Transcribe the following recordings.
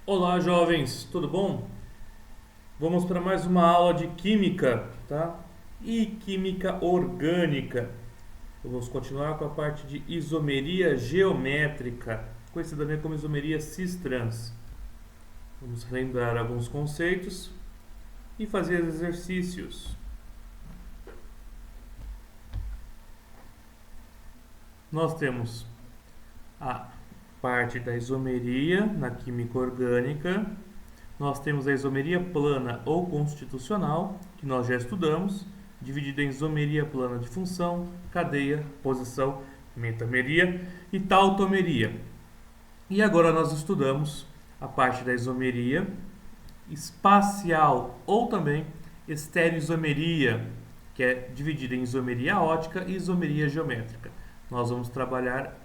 Olá, jovens, tudo bom? Vamos para mais uma aula de química, tá? E química orgânica. Vamos continuar com a parte de isomeria geométrica, conhecida também como isomeria cis-trans. Vamos lembrar alguns conceitos e fazer exercícios. Nós temos a parte da isomeria na química orgânica. Nós temos a isomeria plana ou constitucional, que nós já estudamos, dividida em isomeria plana de função, cadeia, posição, metameria e tautomeria. E agora nós estudamos a parte da isomeria espacial ou também estereoisomeria, que é dividida em isomeria ótica e isomeria geométrica. Nós vamos trabalhar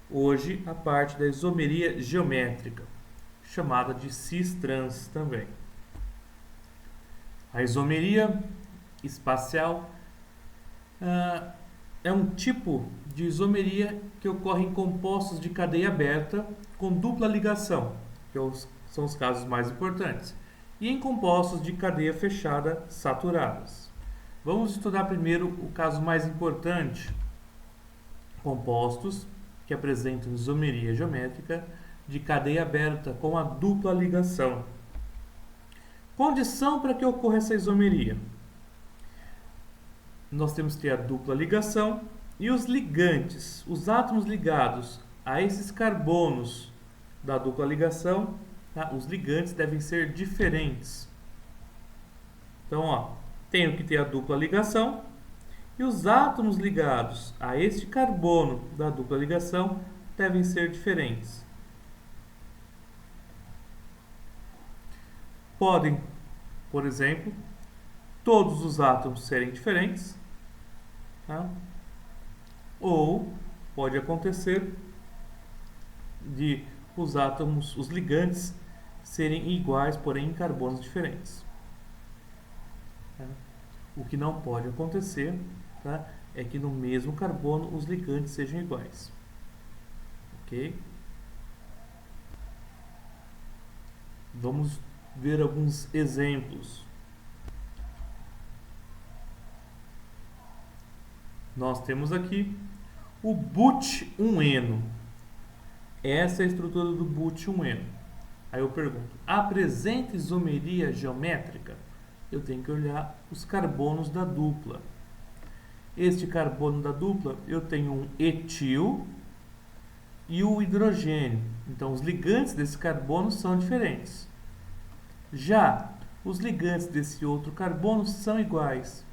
hoje a parte da isomeria geométrica, chamada de cis-trans também. A isomeria espacial é um tipo de isomeria que ocorre em compostos de cadeia aberta com dupla ligação, que são os casos mais importantes, e em compostos de cadeia fechada saturadas. Vamos estudar primeiro o caso mais importante: compostos que apresentam isomeria geométrica de cadeia aberta com a dupla ligação. Condição para que ocorra essa isomeria: nós temos que ter a dupla ligação e os ligantes, os átomos ligados a esses carbonos da dupla ligação, tá? Os ligantes devem ser diferentes. Então, tenho que ter a dupla ligação e os átomos ligados a este carbono da dupla ligação devem ser diferentes. Podem, por exemplo, todos os átomos serem diferentes, tá? Ou pode acontecer de os átomos, os ligantes, serem iguais, porém em carbonos diferentes. Tá? O que não pode acontecer, tá, é que no mesmo carbono os ligantes sejam iguais. Ok? Vamos ver alguns exemplos. Nós temos aqui o but-1-eno. Essa é a estrutura do but-1-eno. Aí eu pergunto: apresenta isomeria geométrica? Eu tenho que olhar os carbonos da dupla. Este carbono da dupla, eu tenho um etil e o hidrogênio. Então, os ligantes desse carbono são diferentes. Já os ligantes desse outro carbono são iguais.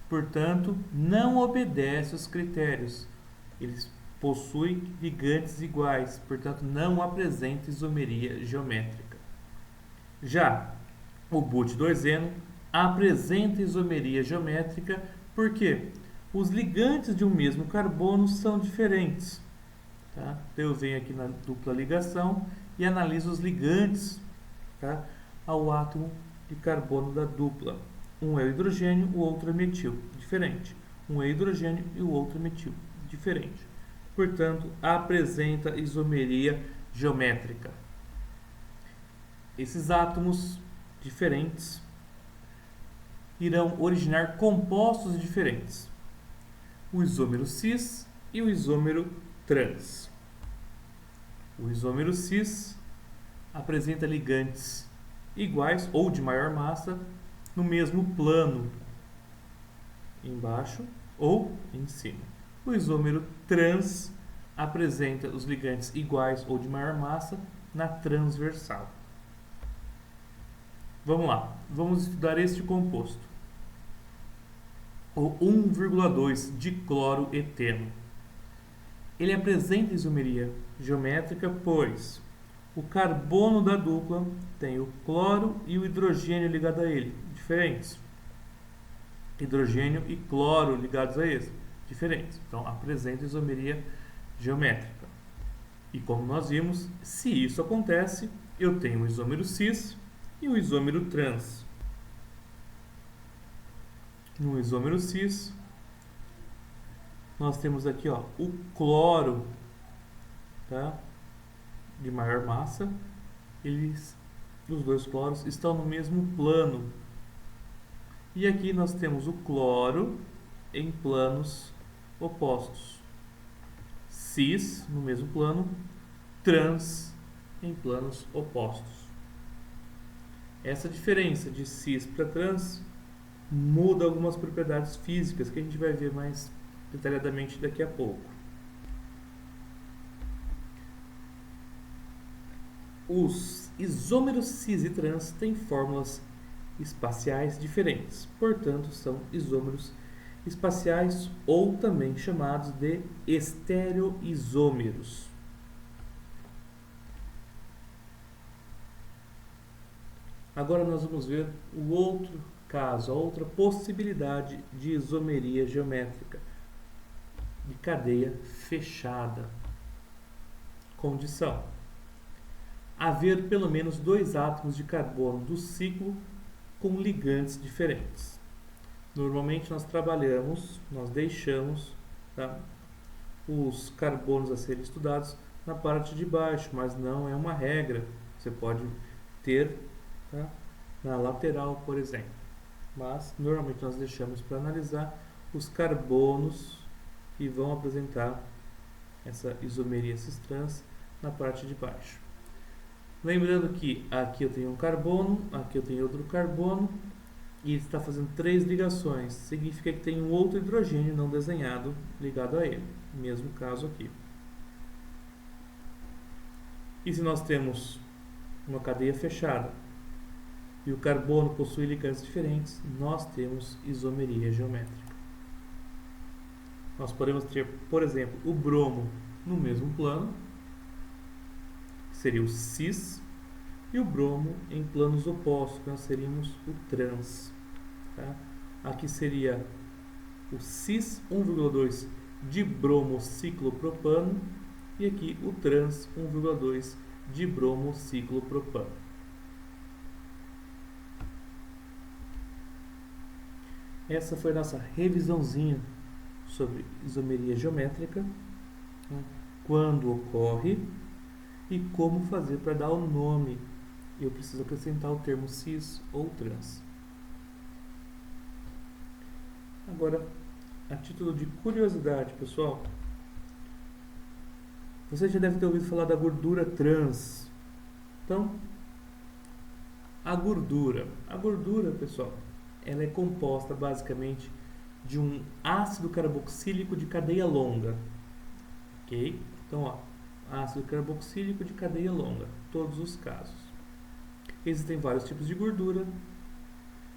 Portanto, não obedece aos critérios. Eles possuem ligantes iguais, portanto, não apresenta isomeria geométrica. Já o but-2-eno apresenta isomeria geométrica porque os ligantes de um mesmo carbono são diferentes. Tá? Então, eu venho aqui na dupla ligação e analiso os ligantes, tá, ao átomo de carbono da dupla. Um é o hidrogênio, o outro é metil. Diferente. Um é hidrogênio e o outro é metil. Diferente. Portanto, apresenta isomeria geométrica. Esses átomos diferentes irão originar compostos diferentes: o isômero cis e o isômero trans. O isômero cis apresenta ligantes iguais ou de maior massa no mesmo plano, embaixo ou em cima. O isômero trans apresenta os ligantes iguais ou de maior massa na transversal. Vamos lá, vamos estudar este composto, o 1,2 dicloroeteno. Ele apresenta isomeria geométrica, pois o carbono da dupla tem o cloro e o hidrogênio ligado a ele, diferentes. Hidrogênio e cloro ligados a esse, diferentes. Então, apresenta isomeria geométrica. E como nós vimos, se isso acontece, eu tenho o isômero cis e o isômero trans. No isômero cis, nós temos aqui o cloro, tá, de maior massa, os dois cloros estão no mesmo plano. E aqui nós temos o cloro em planos opostos. Cis no mesmo plano, trans em planos opostos. Essa diferença de cis para trans muda algumas propriedades físicas que a gente vai ver mais detalhadamente daqui a pouco. Os isômeros cis e trans têm fórmulas espaciais diferentes, portanto são isômeros espaciais ou também chamados de estereoisômeros. Agora nós vamos ver o outro caso, a outra possibilidade de isomeria geométrica de cadeia fechada. Condição: haver pelo menos 2 átomos de carbono do ciclo com ligantes diferentes. Normalmente nós deixamos, tá, os carbonos a serem estudados na parte de baixo, mas não é uma regra. Você pode ter, tá, na lateral, por exemplo. Mas normalmente nós deixamos para analisar os carbonos que vão apresentar essa isomeria cis-trans na parte de baixo. Lembrando que aqui eu tenho um carbono, aqui eu tenho outro carbono, e ele está fazendo 3 ligações. Significa que tem um outro hidrogênio não desenhado ligado a ele. Mesmo caso aqui. E se nós temos uma cadeia fechada e o carbono possui ligantes diferentes, nós temos isomeria geométrica. Nós podemos ter, por exemplo, o bromo no mesmo plano, seria o cis, e o bromo em planos opostos, que nós seríamos o trans. Tá? Aqui seria o cis 1,2 de bromociclopropano e aqui o trans 1,2 de bromociclopropano. Essa foi a nossa revisãozinha sobre isomeria geométrica, né? Quando ocorre e como fazer para dar o nome. Eu preciso acrescentar o termo cis ou trans. Agora, a título de curiosidade, pessoal, você já deve ter ouvido falar da gordura trans. Então, a gordura, pessoal, ela é composta basicamente de um ácido carboxílico de cadeia longa. Ok? Então, ó, ácido carboxílico de cadeia longa, todos os casos. Existem vários tipos de gordura.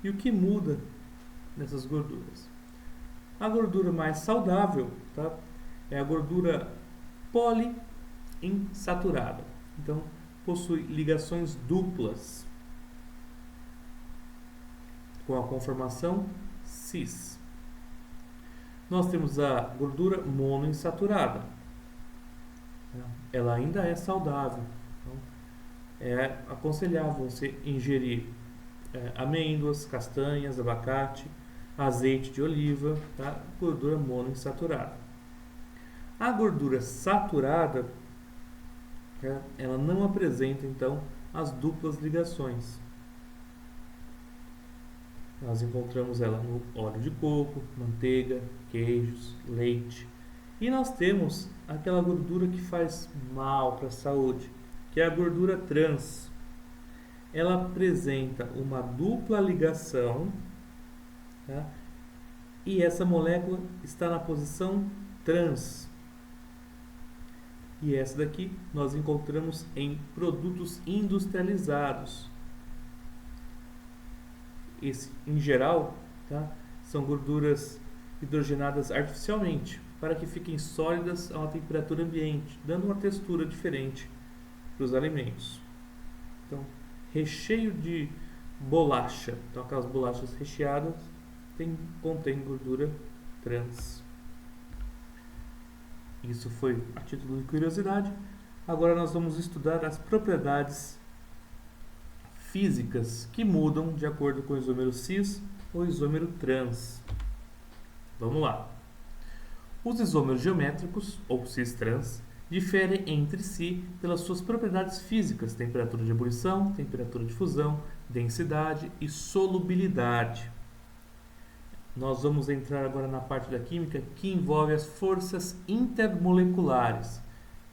E o que muda nessas gorduras? A gordura mais saudável, tá, é a gordura poliinsaturada. Então, possui ligações duplas com a conformação cis. Nós temos a gordura monoinsaturada. Ela ainda é saudável. Então, é aconselhável você ingerir amêndoas, castanhas, abacate, azeite de oliva, tá? Gordura monoinsaturada. A gordura saturada, ela não apresenta então as duplas ligações. Nós encontramos ela no óleo de coco, manteiga, queijos, leite. E nós temos aquela gordura que faz mal para a saúde, que é a gordura trans. Ela apresenta uma dupla ligação, tá? E essa molécula está na posição trans. E essa daqui nós encontramos em produtos industrializados. Em geral, tá, são gorduras hidrogenadas artificialmente, para que fiquem sólidas a uma temperatura ambiente, dando uma textura diferente para os alimentos. Então, recheio de bolacha, então aquelas bolachas recheadas, contém gordura trans. Isso foi a título de curiosidade. Agora nós vamos estudar as propriedades físicas que mudam de acordo com o isômero cis ou isômero trans. Vamos lá. Os isômeros geométricos, ou cis-trans, diferem entre si pelas suas propriedades físicas, temperatura de ebulição, temperatura de fusão, densidade e solubilidade. Nós vamos entrar agora na parte da química que envolve as forças intermoleculares.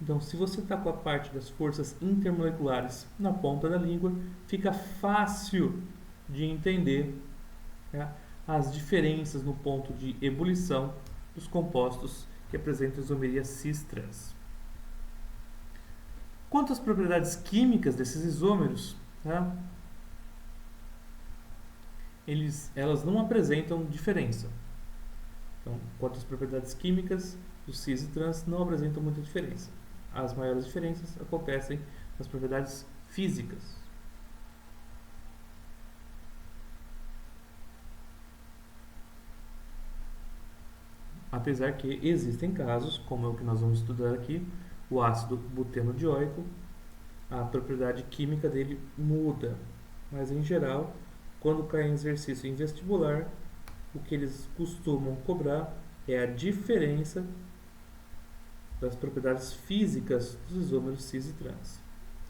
Então, se você está com a parte das forças intermoleculares na ponta da língua, fica fácil de entender, né, as diferenças no ponto de ebulição dos compostos que apresentam isomeria cis-trans. Quanto às propriedades químicas desses isômeros, tá, elas não apresentam diferença. Então, quanto às propriedades químicas, os cis e trans não apresentam muita diferença. As maiores diferenças acontecem nas propriedades físicas. Apesar que existem casos, como é o que nós vamos estudar aqui, o ácido butenodioico, a propriedade química dele muda, mas em geral, quando cai em exercício em vestibular, o que eles costumam cobrar é a diferença das propriedades físicas dos isômeros cis e trans.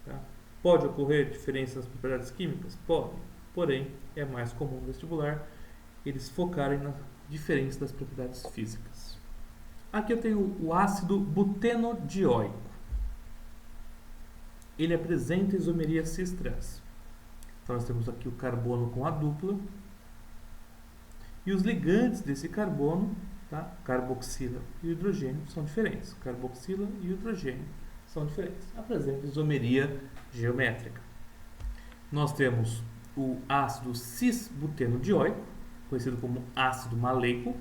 Tá? Pode ocorrer diferença nas propriedades químicas? Pode, porém é mais comum no vestibular eles focarem na diferença das propriedades físicas. Aqui eu tenho o ácido butenodioico. Ele apresenta isomeria cis-trans. Então nós temos aqui o carbono com a dupla e os ligantes desse carbono, tá? Carboxila e hidrogênio são diferentes. Carboxila e hidrogênio são diferentes. Apresenta isomeria geométrica. Nós temos o ácido cis-butenodioico, conhecido como ácido maleico,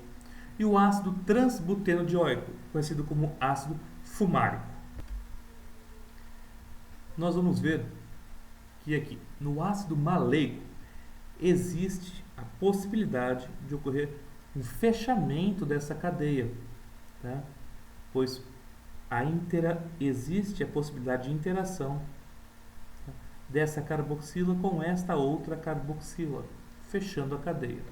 e o ácido transbutenodioico, conhecido como ácido fumárico. Nós vamos ver que aqui no ácido maleico existe a possibilidade de ocorrer um fechamento dessa cadeia, tá? Pois existe a possibilidade de interação, tá, dessa carboxila com esta outra carboxila, fechando a cadeia.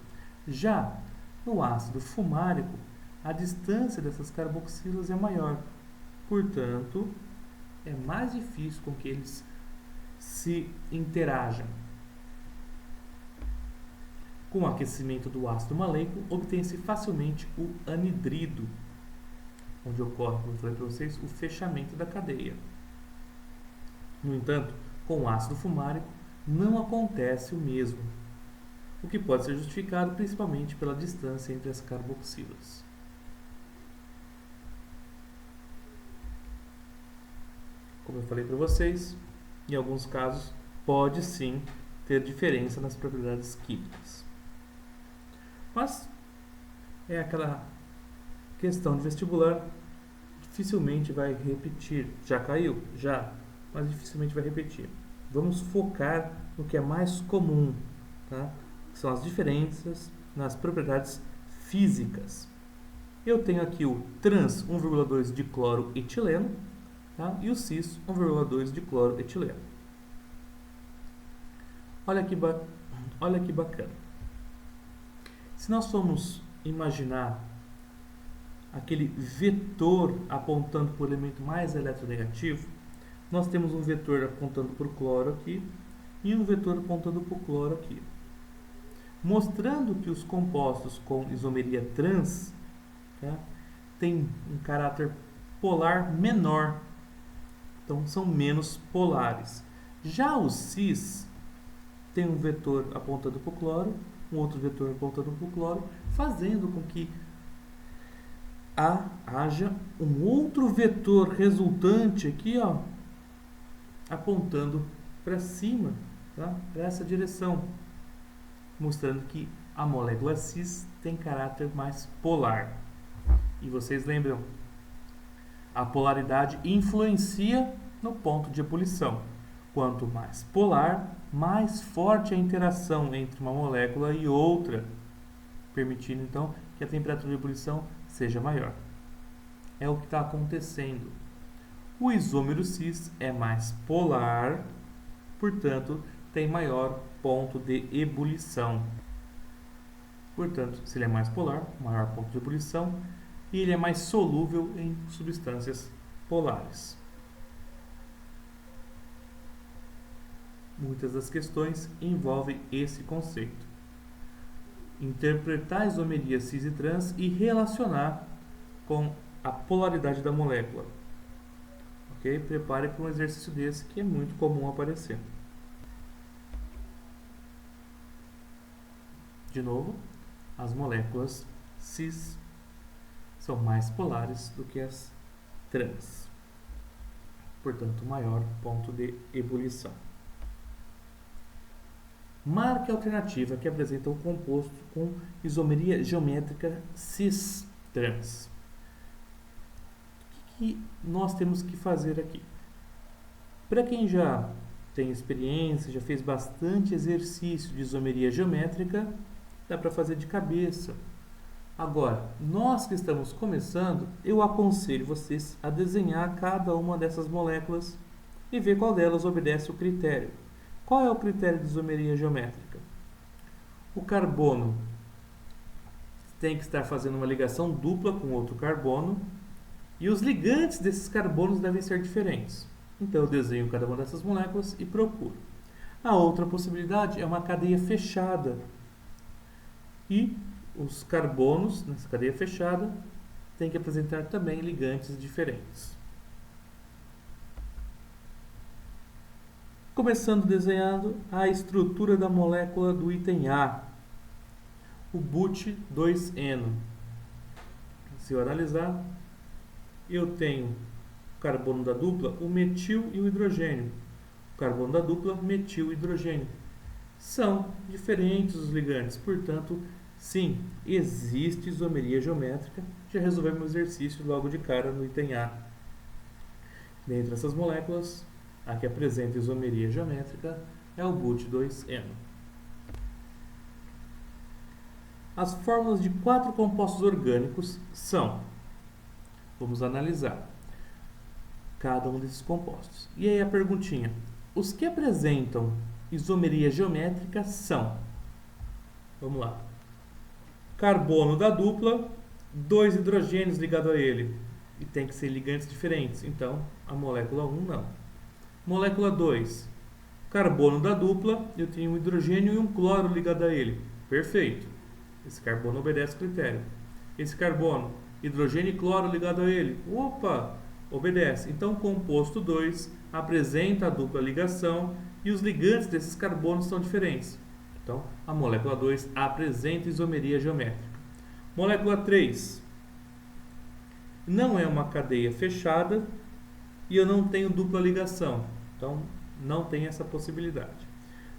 Já no ácido fumárico, a distância dessas carboxilas é maior, portanto, é mais difícil com que eles se interajam. Com o aquecimento do ácido maleico, obtém-se facilmente o anidrido, onde ocorre, como eu falei para vocês, o fechamento da cadeia. No entanto, com o ácido fumárico, não acontece o mesmo, o que pode ser justificado principalmente pela distância entre as carboxilas. Como eu falei para vocês, em alguns casos pode sim ter diferença nas propriedades químicas. Mas é aquela questão de vestibular, dificilmente vai repetir. Já caiu? Já, mas dificilmente vai repetir. Vamos focar no que é mais comum, tá? Que são as diferenças nas propriedades físicas. Eu tenho aqui o trans 1,2 de cloroetileno, tá? E o cis 1,2 de cloroetileno. Olha que bacana. Se nós formos imaginar aquele vetor apontando para o elemento mais eletronegativo, nós temos um vetor apontando para o cloro aqui e um vetor apontando para o cloro aqui, mostrando que os compostos com isomeria trans, tá, têm um caráter polar menor, então são menos polares. Já o cis tem um vetor apontando para o cloro, um outro vetor apontando para o cloro, fazendo com que haja um outro vetor resultante aqui, ó, apontando para cima, tá? Para essa direção, mostrando que a molécula cis tem caráter mais polar. E vocês lembram, a polaridade influencia no ponto de ebulição. Quanto mais polar, mais forte a interação entre uma molécula e outra, permitindo então que a temperatura de ebulição seja maior. É o que está acontecendo. O isômero cis é mais polar, portanto, tem maior ponto de ebulição. Portanto, se ele é mais polar, maior ponto de ebulição, e ele é mais solúvel em substâncias polares. Muitas das questões envolvem esse conceito. Interpretar a isomeria cis e trans e relacionar com a polaridade da molécula. Ok? Prepare para um exercício desse que é muito comum aparecer. De novo, as moléculas cis são mais polares do que as trans. Portanto, maior ponto de ebulição. Marque a alternativa que apresenta um composto com isomeria geométrica cis-trans. O que nós temos que fazer aqui? Para quem já tem experiência, já fez bastante exercício de isomeria geométrica, dá para fazer de cabeça. Agora, nós que estamos começando, eu aconselho vocês a desenhar cada uma dessas moléculas e ver qual delas obedece o critério. Qual é o critério de isomeria geométrica? O carbono tem que estar fazendo uma ligação dupla com outro carbono e os ligantes desses carbonos devem ser diferentes. Então eu desenho cada uma dessas moléculas e procuro. A outra possibilidade é uma cadeia fechada. E os carbonos nessa cadeia fechada têm que apresentar também ligantes diferentes. Começando desenhando a estrutura da molécula do item A, o but2eno. Se eu analisar, eu tenho o carbono da dupla, o metil e o hidrogênio. O carbono da dupla, metil e hidrogênio. São diferentes os ligantes, portanto, sim, existe isomeria geométrica. Já resolvemos o exercício logo de cara no item A. Dentre essas moléculas, a que apresenta isomeria geométrica é o but2eno. As fórmulas de 4 compostos orgânicos são, vamos analisar cada um desses compostos. E aí a perguntinha, os que apresentam isomeria geométrica são, vamos lá, carbono da dupla, 2 hidrogênios ligados a ele, e tem que ser ligantes diferentes, então a molécula 1 não. Molécula 2, carbono da dupla, eu tenho um hidrogênio e um cloro ligado a ele. Perfeito. Esse carbono obedece o critério. Esse carbono, hidrogênio e cloro ligado a ele. Opa, obedece. Então, o composto 2 apresenta a dupla ligação e os ligantes desses carbonos são diferentes. Então, a molécula 2 apresenta isomeria geométrica. Molécula 3 não é uma cadeia fechada e eu não tenho dupla ligação. Então, não tem essa possibilidade.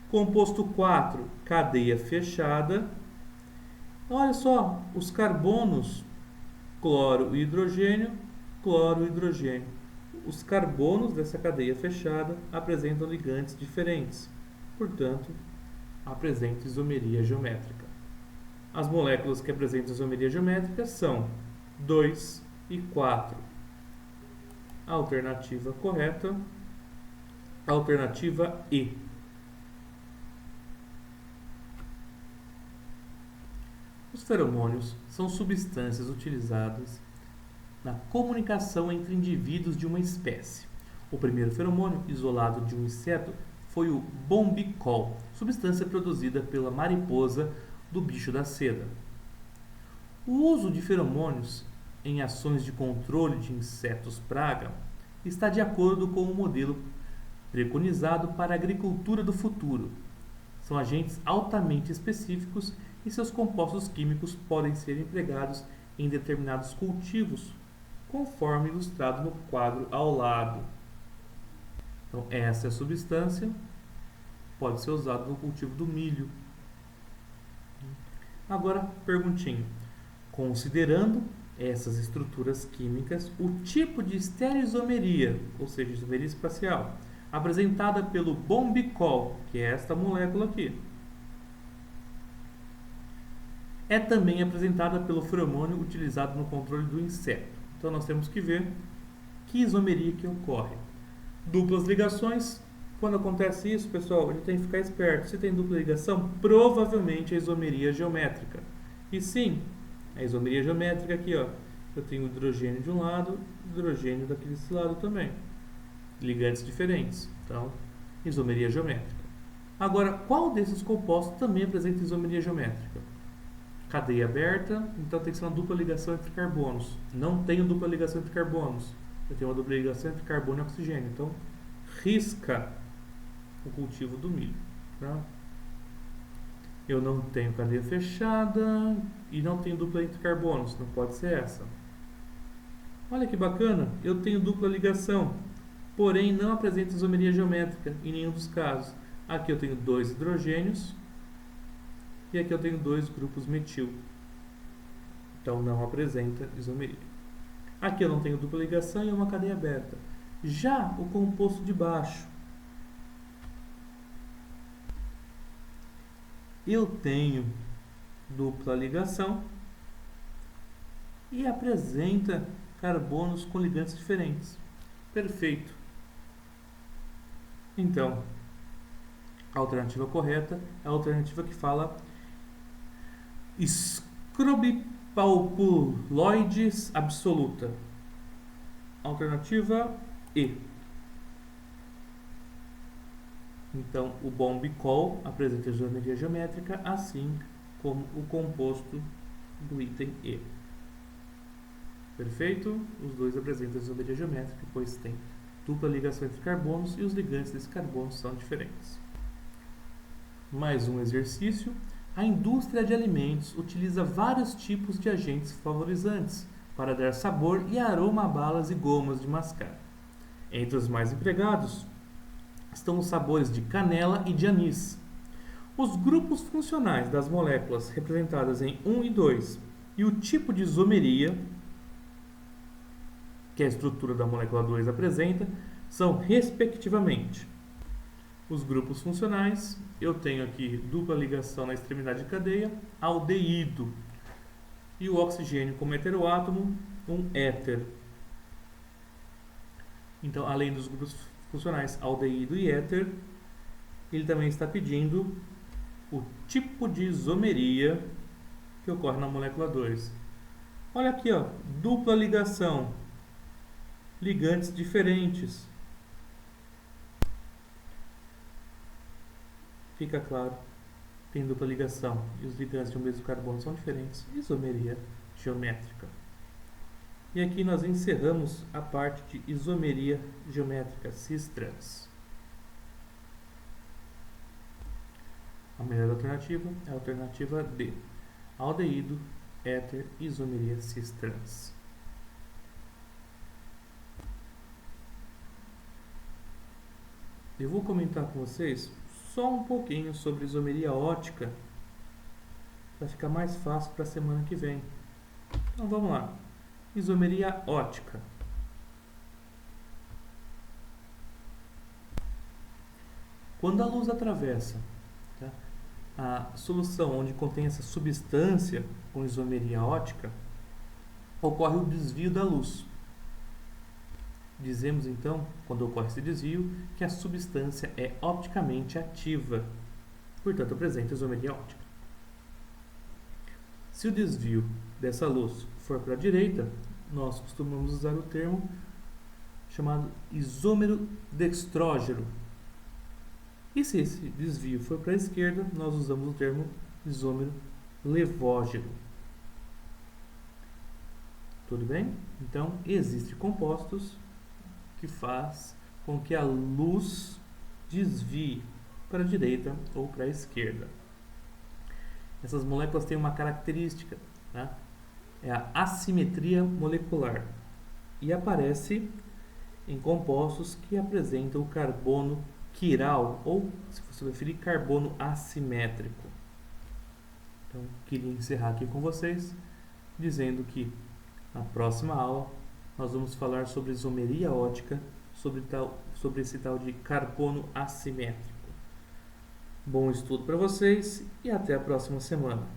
Composto 4, cadeia fechada. Olha só, os carbonos, cloro e hidrogênio, cloro e hidrogênio. Os carbonos dessa cadeia fechada apresentam ligantes diferentes. Portanto, apresentam isomeria geométrica. As moléculas que apresentam isomeria geométrica são 2 e 4. A alternativa correta, alternativa E. Os feromônios são substâncias utilizadas na comunicação entre indivíduos de uma espécie. O primeiro feromônio isolado de um inseto foi o bombicol, substância produzida pela mariposa do bicho da seda. O uso de feromônios em ações de controle de insetos praga está de acordo com o modelo preconizado para a agricultura do futuro. São agentes altamente específicos e seus compostos químicos podem ser empregados em determinados cultivos, conforme ilustrado no quadro ao lado. Então, essa é a substância, pode ser usada no cultivo do milho. Agora, perguntinha. Considerando essas estruturas químicas, o tipo de estereoisomeria, ou seja, isomeria espacial, apresentada pelo bombicol, que é esta molécula aqui, é também apresentada pelo feromônio utilizado no controle do inseto. Então nós temos que ver que isomeria que ocorre. Duplas ligações, quando acontece isso, pessoal, a gente tem que ficar esperto. Se tem dupla ligação, provavelmente é isomeria geométrica. E sim, a isomeria geométrica aqui, ó, eu tenho hidrogênio de um lado, hidrogênio daquele lado também. Ligantes diferentes. Então, isomeria geométrica. Agora, qual desses compostos também apresenta isomeria geométrica? Cadeia aberta, então tem que ser uma dupla ligação entre carbonos. Não tenho dupla ligação entre carbonos. Eu tenho uma dupla ligação entre carbono e oxigênio. Então, risca o cultivo do milho. Tá? Eu não tenho cadeia fechada e não tenho dupla entre carbonos. Não pode ser essa. Olha que bacana, eu tenho dupla ligação, porém não apresenta isomeria geométrica em nenhum dos casos. Aqui eu tenho 2 hidrogênios e aqui eu tenho 2 grupos metil. Então não apresenta isomeria. Aqui eu não tenho dupla ligação e é uma cadeia aberta. Já o composto de baixo, eu tenho dupla ligação e apresenta carbonos com ligantes diferentes. Perfeito. Então, a alternativa correta é a alternativa que fala escrobipalpuloides absoluta. Alternativa E. Então, o bombicol apresenta isomeria geométrica, assim como o composto do item E. Perfeito? Os dois apresentam isomeria geométrica, pois tem dupla ligação entre carbonos e os ligantes desses carbonos são diferentes. Mais um exercício. A indústria de alimentos utiliza vários tipos de agentes flavorizantes para dar sabor e aroma a balas e gomas de mascar. Entre os mais empregados estão os sabores de canela e de anis. Os grupos funcionais das moléculas representadas em 1 e 2 e o tipo de isomeria que a estrutura da molécula 2 apresenta são, respectivamente, os grupos funcionais. Eu tenho aqui dupla ligação na extremidade de cadeia, aldeído, e o oxigênio como heteroátomo, um éter. Então, além dos grupos funcionais aldeído e éter, ele também está pedindo o tipo de isomeria que ocorre na molécula 2. Olha aqui, ó, dupla ligação, ligantes diferentes. Fica claro, tem dupla ligação e os ligantes de um mesmo carbono são diferentes. Isomeria geométrica. E aqui nós encerramos a parte de isomeria geométrica cis-trans. A melhor alternativa é a alternativa D. Aldeído, éter, isomeria cis-trans. Eu vou comentar com vocês só um pouquinho sobre isomeria ótica para ficar mais fácil para a semana que vem. Então vamos lá. Isomeria ótica. Quando a luz atravessa, tá, a solução onde contém essa substância com isomeria ótica, ocorre o desvio da luz. Dizemos então, quando ocorre esse desvio, que a substância é opticamente ativa, portanto apresenta isomeria ótica. Se o desvio dessa luz for para a direita, nós costumamos usar o termo chamado isômero dextrógeno. E se esse desvio for para a esquerda, nós usamos o termo isômero levógeno. Tudo bem? Então, existem compostos que faz com que a luz desvie para a direita ou para a esquerda. Essas moléculas têm uma característica, né? É a assimetria molecular e aparece em compostos que apresentam o carbono quiral ou, se você preferir, carbono assimétrico. Então, queria encerrar aqui com vocês dizendo que na próxima aula nós vamos falar sobre isomeria ótica, sobre esse tal de carbono assimétrico. Bom estudo para vocês e até a próxima semana.